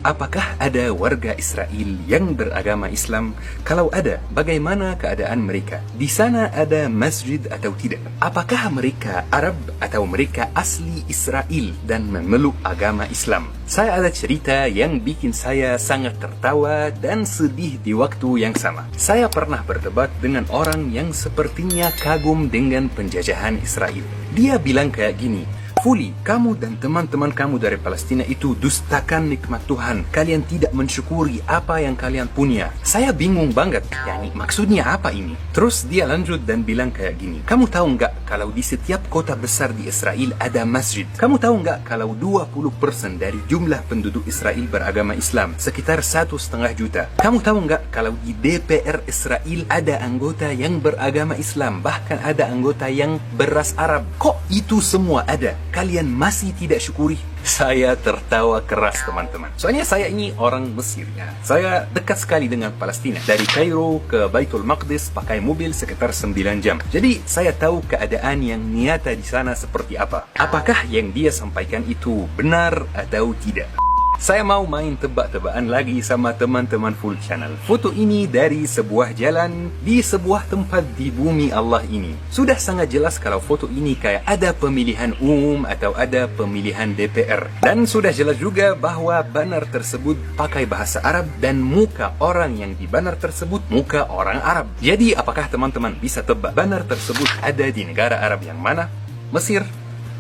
Apakah ada warga Israel yang beragama Islam? Kalau ada, bagaimana keadaan mereka? Di sana ada masjid atau tidak? Apakah mereka Arab atau mereka asli Israel dan memeluk agama Islam? Saya ada cerita yang bikin saya sangat tertawa dan sedih di waktu yang sama. Saya pernah berdebat dengan orang yang sepertinya kagum dengan penjajahan Israel. Dia bilang kayak gini, Fuli, kamu dan teman-teman kamu dari Palestina itu dustakan nikmat Tuhan. Kalian tidak mensyukuri apa yang kalian punya. Saya bingung banget. Yani maksudnya apa ini? Terus dia lanjut dan bilang kayak gini. Kamu tahu nggak kalau di setiap kota besar di Israel ada masjid? Kamu tahu nggak kalau 20% dari jumlah penduduk Israel beragama Islam? Sekitar 1,5 juta. Kamu tahu nggak kalau di DPR Israel ada anggota yang beragama Islam? Bahkan ada anggota yang beras Arab. Kok itu semua ada? Kalian masih tidak syukuri? Saya tertawa keras teman-teman. Soalnya saya ini orang Mesir ya. Saya dekat sekali dengan Palestina. Dari Kairo ke Baitul Maqdis pakai mobil sekitar 9 jam. Jadi saya tahu keadaan yang nyata di sana seperti apa. Apakah yang dia sampaikan itu benar atau tidak? Saya mau main tebak-tebakan lagi sama teman-teman full channel. Foto ini dari sebuah jalan di sebuah tempat di bumi Allah ini. Sudah sangat jelas kalau foto ini kayak ada pemilihan umum atau ada pemilihan DPR. Dan sudah jelas juga bahwa banner tersebut pakai bahasa Arab dan muka orang yang di banner tersebut muka orang Arab. Jadi apakah teman-teman bisa tebak banner tersebut ada di negara Arab yang mana? Mesir,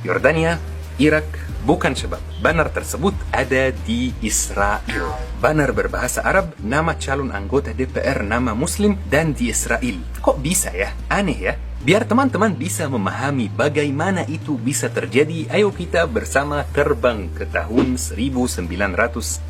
Yordania, Irak? Bukan, sebab banner tersebut ada di Israel. Banner berbahasa Arab, nama calon anggota DPR nama Muslim, dan di Israel. Kok bisa ya? Aneh ya? Biar teman-teman bisa memahami bagaimana itu bisa terjadi, ayo kita bersama terbang ke tahun 1948.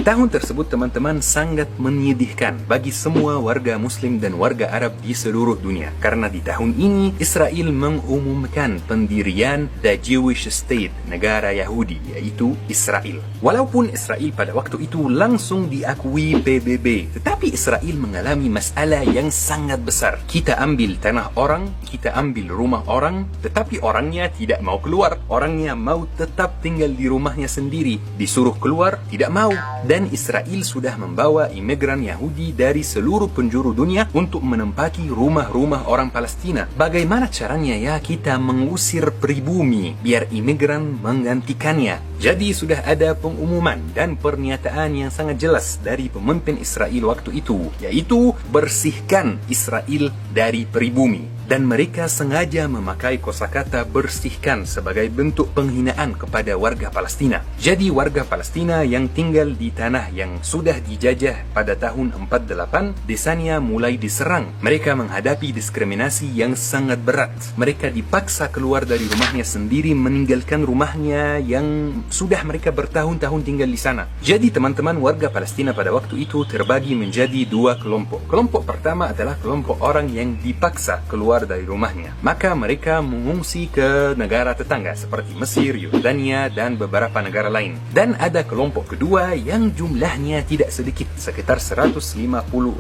Tahun tersebut teman-teman sangat menyedihkan bagi semua warga Muslim dan warga Arab di seluruh dunia. Karena di tahun ini Israel mengumumkan pendirian The Jewish State, negara Yahudi, yaitu Israel. Walaupun Israel pada waktu itu langsung diakui PBB, tetapi Israel mengalami masalah yang sangat besar. Kita ambil tanah orang, kita ambil rumah orang, tetapi orangnya tidak mau keluar. Orangnya mau tetap tinggal di rumahnya sendiri. Disuruh keluar, tidak mau. Dan Israel sudah membawa imigran Yahudi dari seluruh penjuru dunia untuk menempati rumah-rumah orang Palestina. Bagaimana caranya ya kita mengusir pribumi biar imigran menggantikannya? Jadi sudah ada pengumuman dan pernyataan yang sangat jelas dari pemimpin Israel waktu itu, yaitu bersihkan Israel dari pribumi. Dan mereka sengaja memakai kosakata bersihkan sebagai bentuk penghinaan kepada warga Palestina. Jadi warga Palestina yang tinggal di tanah yang sudah dijajah pada tahun 48, desanya mulai diserang. Mereka menghadapi diskriminasi yang sangat berat. Mereka dipaksa keluar dari rumahnya sendiri, meninggalkan rumahnya yang sudah mereka bertahun-tahun tinggal di sana. Jadi teman-teman, warga Palestina pada waktu itu terbagi menjadi dua kelompok. Kelompok pertama adalah kelompok orang yang dipaksa keluar dari rumahnya. Maka mereka mengungsi ke negara tetangga seperti Mesir, Yordania, dan beberapa negara lain. Dan ada kelompok kedua yang jumlahnya tidak sedikit, sekitar 156.000.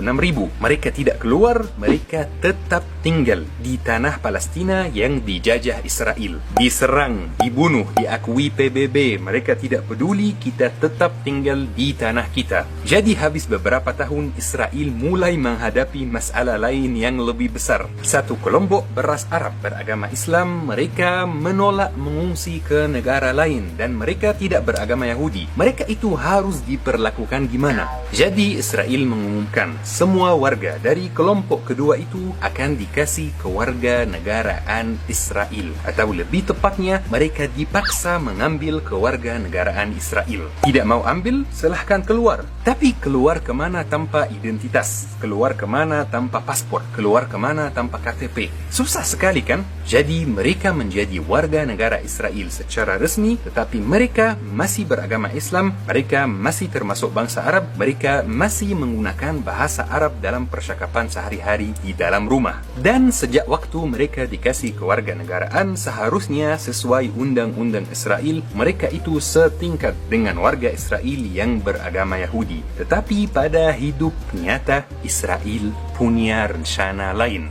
Mereka tidak keluar, mereka tetap tinggal di tanah Palestina yang dijajah Israel. Diserang, dibunuh, diakui PBB. Mereka tidak peduli, kita tetap tinggal di tanah kita. Jadi habis beberapa tahun, Israel mulai menghadapi masalah lain yang lebih besar. Satu kelompok beras Arab beragama Islam, mereka menolak mengungsi ke negara lain dan mereka tidak beragama Yahudi. Mereka itu harus diperlakukan gimana? Jadi Israel mengumumkan semua warga dari kelompok kedua itu akan dikasih kewarganegaraan Israel, atau lebih tepatnya mereka dipaksa mengambil kewarganegaraan Israel. Tidak mau ambil, silahkan keluar. Tapi keluar kemana tanpa identitas? Keluar kemana tanpa paspor? Keluar kemana tanpa KTP? Susah sekali kan? Jadi mereka menjadi warga negara Israel secara resmi, tetapi mereka masih beragama Islam, mereka masih termasuk bangsa Arab, mereka masih menggunakan bahasa Arab dalam percakapan sehari-hari di dalam rumah. Dan sejak waktu mereka dikasih kewarganegaraan, seharusnya sesuai undang-undang Israel, mereka itu setingkat dengan warga Israel yang beragama Yahudi. Tetapi pada hidup nyata, Israel punya rencana lain.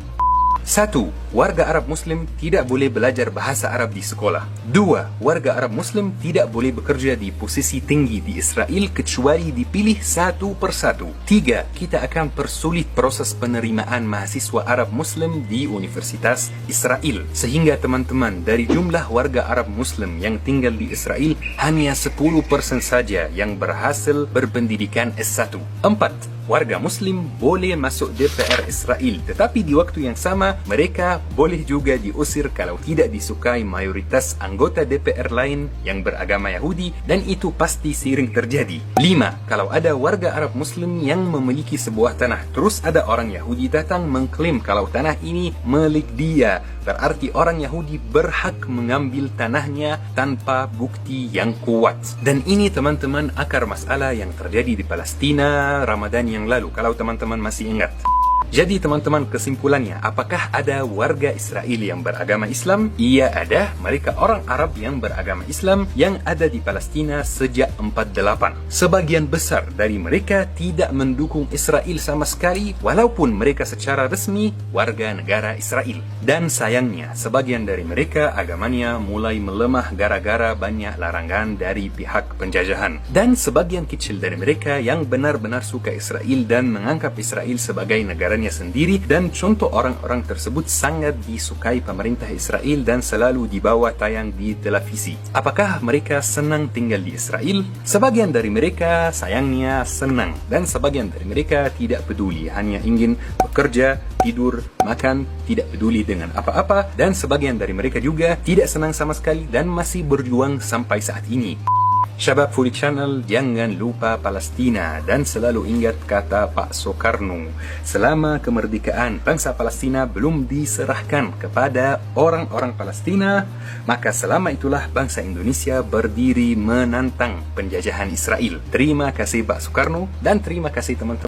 1. Warga Arab Muslim tidak boleh belajar bahasa Arab di sekolah. 2. Warga Arab Muslim tidak boleh bekerja di posisi tinggi di Israel kecuali dipilih satu persatu. 3. Kita akan persulit proses penerimaan mahasiswa Arab Muslim di Universitas Israel. Sehingga teman-teman, dari jumlah warga Arab Muslim yang tinggal di Israel, hanya 10% saja yang berhasil berpendidikan S1. 4. Warga Muslim boleh masuk DPR Israel, tetapi di waktu yang sama mereka boleh juga diusir kalau tidak disukai mayoritas anggota DPR lain yang beragama Yahudi, dan itu pasti sering terjadi. 5. Kalau ada warga Arab Muslim yang memiliki sebuah tanah, terus ada orang Yahudi datang mengklaim kalau tanah ini milik dia, berarti orang Yahudi berhak mengambil tanahnya tanpa bukti yang kuat. Dan ini teman-teman akar masalah yang terjadi di Palestina Ramadan yang lalu, kalau teman-teman masih ingat. Jadi teman-teman, kesimpulannya, apakah ada warga Israel yang beragama Islam? Iya ada, mereka orang Arab yang beragama Islam yang ada di Palestina sejak 48. Sebagian besar dari mereka tidak mendukung Israel sama sekali, walaupun mereka secara resmi warga negara Israel. Dan sayangnya, sebagian dari mereka agamanya mulai melemah gara-gara banyak larangan dari pihak penjajahan. Dan sebagian kecil dari mereka yang benar-benar suka Israel dan menganggap Israel sebagai negara sendiri, dan contoh orang-orang tersebut sangat disukai pemerintah Israel dan selalu dibawa tayang di televisi. Apakah mereka senang tinggal di Israel? Sebagian dari mereka sayangnya senang, dan sebagian dari mereka tidak peduli, hanya ingin bekerja, tidur, makan, tidak peduli dengan apa-apa, dan sebagian dari mereka juga tidak senang sama sekali dan masih berjuang sampai saat ini. Syabab Foodie Channel, jangan lupa Palestina dan selalu ingat kata Pak Soekarno, selama kemerdekaan bangsa Palestina belum diserahkan kepada orang-orang Palestina, maka selama itulah bangsa Indonesia berdiri menantang penjajahan Israel. Terima kasih Pak Soekarno dan terima kasih teman-teman.